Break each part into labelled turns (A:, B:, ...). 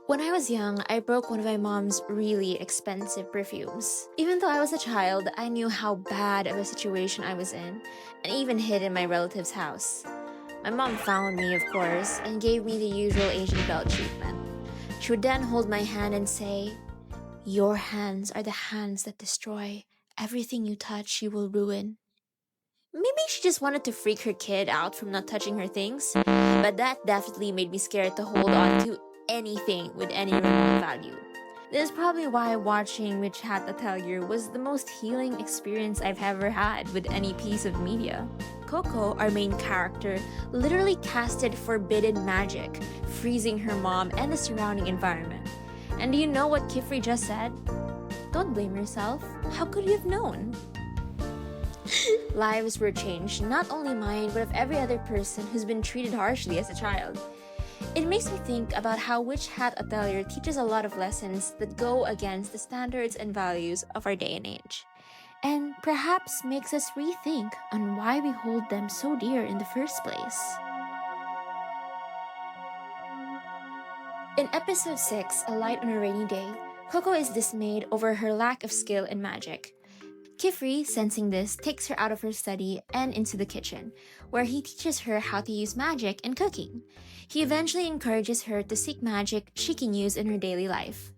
A: When I was young, I broke one of my mom's really expensive perfumes. Even though I was a child, I knew how bad of a situation I was in, and even hid in my relative's house. My mom found me, of course, and gave me the usual Asian belt treatment. She would then hold my hand and say, "Your hands are the hands that destroy. Everything you touch, you will ruin." Maybe she just wanted to freak her kid out from not touching her things, but that definitely made me scared to hold on to anything with any remote value. This is probably why watching Witch Hat Atelier was the most healing experience I've ever had with any piece of media. Coco, our main character, literally casted forbidden magic, freezing her mom and the surrounding environment. And do you know what Kifri just said? Don't blame yourself. How could you have known? Lives were changed, not only mine, but of every other person who's been treated harshly as a child. It makes me think about how Witch Hat Atelier teaches a lot of lessons that go against the standards and values of our day and age, and perhaps makes us rethink on why we hold them so dear in the first place. In episode 6, A Light on a Rainy Day, Coco is dismayed over her lack of skill in magic. Kifri, sensing this, takes her out of her study and into the kitchen, where he teaches her how to use magic and cooking. He eventually encourages her to seek magic she can use in her daily life.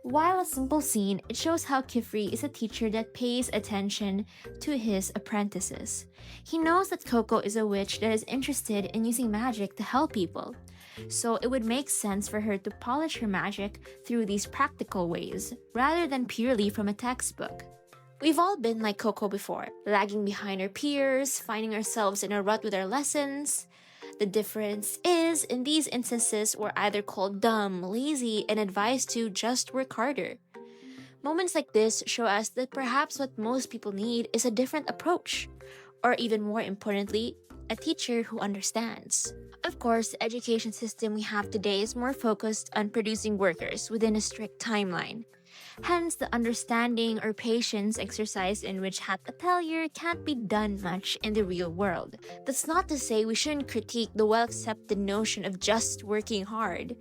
A: While a simple scene, it shows how Kifri is a teacher that pays attention to his apprentices. He knows that Coco is a witch that is interested in using magic to help people, so it would make sense for her to polish her magic through these practical ways, rather than purely from a textbook. We've all been like Coco before, lagging behind our peers, finding ourselves in a rut with our lessons. The difference is, in these instances, we're either called dumb, lazy, and advised to just work harder. Moments like this show us that perhaps what most people need is a different approach, or even more importantly, a teacher who understands. Of course, the education system we have today is more focused on producing workers within a strict timeline. Hence, the understanding or patience exercised in Witch Hat Atelier can't be done much in the real world. That's not to say we shouldn't critique the well-accepted notion of just working hard,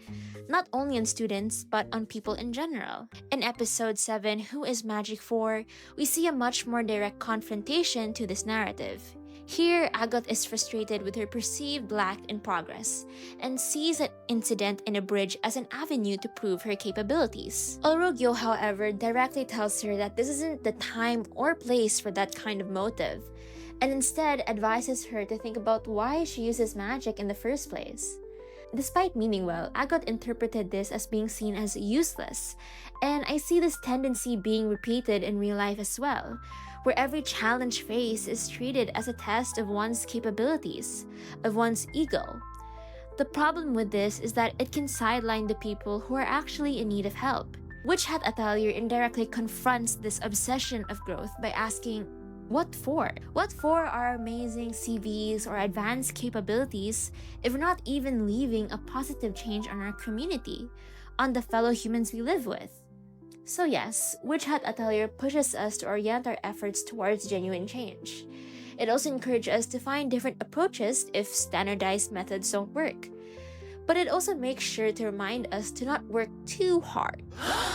A: not only on students, but on people in general. In episode 7, Who is Magic For?, we see a much more direct confrontation to this narrative. Here, Agot is frustrated with her perceived lack in progress, and sees an incident in a bridge as an avenue to prove her capabilities. Olrogyo, however, directly tells her that this isn't the time or place for that kind of motive, and instead advises her to think about why she uses magic in the first place. Despite meaning well, Agot interpreted this as being seen as useless, and I see this tendency being repeated in real life as well, where every challenge faced is treated as a test of one's capabilities, of one's ego. The problem with this is that it can sideline the people who are actually in need of help. Witch Hat Atelier indirectly confronts this obsession of growth by asking, what for? What for our amazing CVs or advanced capabilities if we're not even leaving a positive change on our community, on the fellow humans we live with? So yes, Witch Hat Atelier pushes us to orient our efforts towards genuine change. It also encourages us to find different approaches if standardized methods don't work. But it also makes sure to remind us to not work too hard,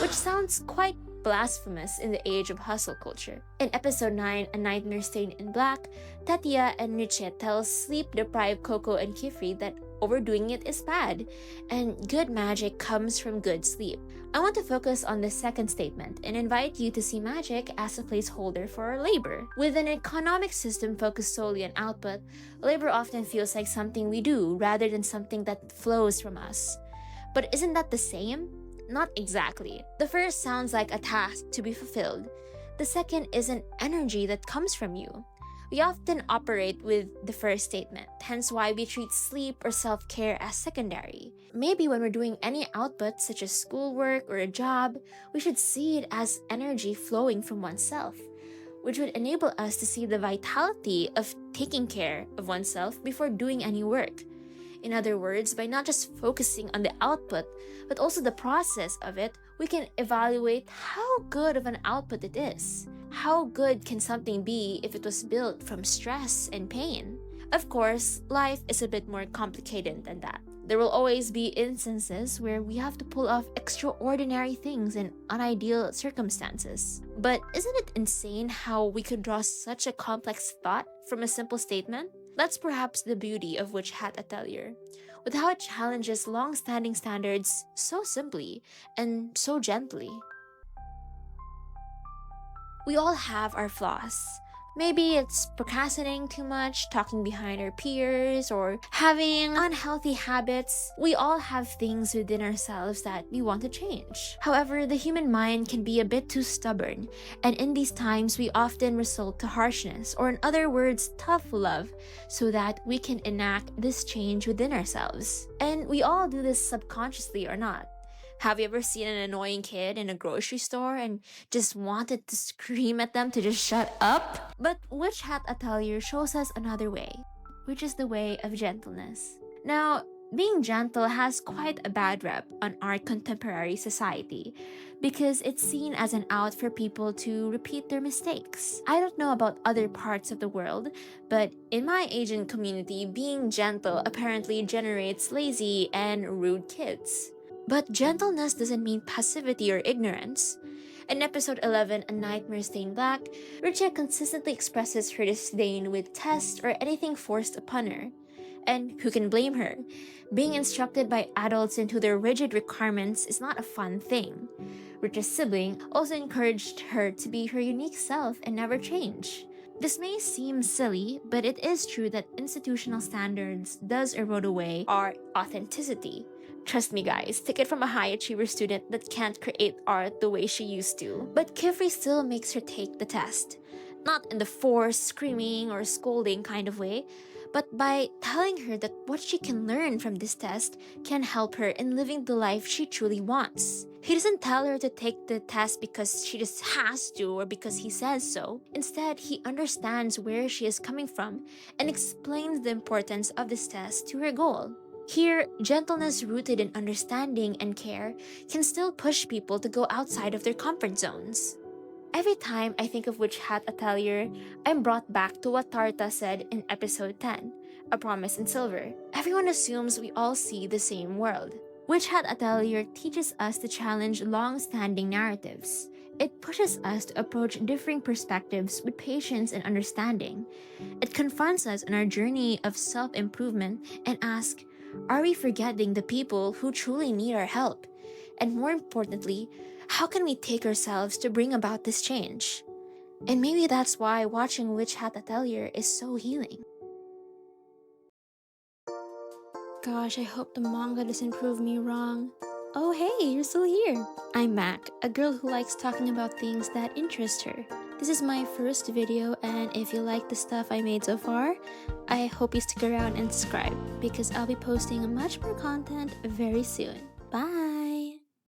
A: which sounds quite blasphemous in the age of hustle culture. In episode 9, A Nightmare Stained in Black, Tatia and Nietzsche tell sleep-deprived Coco and Kifri that overdoing it is bad, and good magic comes from good sleep. I want to focus on the second statement and invite you to see magic as a placeholder for our labor. With an economic system focused solely on output, labor often feels like something we do rather than something that flows from us. But isn't that the same? Not exactly. The first sounds like a task to be fulfilled. The second is an energy that comes from you. We often operate with the first statement, hence why we treat sleep or self-care as secondary. Maybe when we're doing any output, such as schoolwork or a job, we should see it as energy flowing from oneself, which would enable us to see the vitality of taking care of oneself before doing any work. In other words, by not just focusing on the output, but also the process of it, we can evaluate how good of an output it is. How good can something be if it was built from stress and pain? Of course, life is a bit more complicated than that. There will always be instances where we have to pull off extraordinary things in unideal circumstances. But isn't it insane how we could draw such a complex thought from a simple statement? That's perhaps the beauty of Witch Hat Atelier, with how it challenges long-standing standards so simply and so gently. We all have our flaws. Maybe it's procrastinating too much, talking behind our peers, or having unhealthy habits. We all have things within ourselves that we want to change. However, the human mind can be a bit too stubborn, and in these times we often resort to harshness, or in other words, tough love, so that we can enact this change within ourselves. And we all do this subconsciously or not. Have you ever seen an annoying kid in a grocery store and just wanted to scream at them to just shut up? But Witch Hat Atelier shows us another way, which is the way of gentleness. Now, being gentle has quite a bad rep on our contemporary society because it's seen as an out for people to repeat their mistakes. I don't know about other parts of the world, but in my Asian community, being gentle apparently generates lazy and rude kids. But gentleness doesn't mean passivity or ignorance. In episode 11, A Nightmare Stained Black, Richa consistently expresses her disdain with tests or anything forced upon her. And who can blame her? Being instructed by adults into their rigid requirements is not a fun thing. Richa's sibling also encouraged her to be her unique self and never change. This may seem silly, but it is true that institutional standards does erode away our authenticity. Trust me guys, take it from a high achiever student that can't create art the way she used to. But Kifri still makes her take the test. Not in the forced, screaming, or scolding kind of way, but by telling her that what she can learn from this test can help her in living the life she truly wants. He doesn't tell her to take the test because she just has to or because he says so. Instead, he understands where she is coming from and explains the importance of this test to her goal. Here, gentleness rooted in understanding and care can still push people to go outside of their comfort zones. Every time I think of Witch Hat Atelier, I'm brought back to what Tarta said in episode 10, A Promise in Silver. Everyone assumes we all see the same world. Witch Hat Atelier teaches us to challenge long-standing narratives. It pushes us to approach differing perspectives with patience and understanding. It confronts us on our journey of self-improvement and asks, are we forgetting the people who truly need our help? And more importantly, how can we take ourselves to bring about this change? And maybe that's why watching Witch Hat Atelier is so healing. Gosh, I hope the manga doesn't prove me wrong. Oh hey, you're still here! I'm Mac, a girl who likes talking about things that interest her. This is my first video, and if you like the stuff I made so far, I hope you stick around and subscribe because I'll be posting much more content very soon. Bye!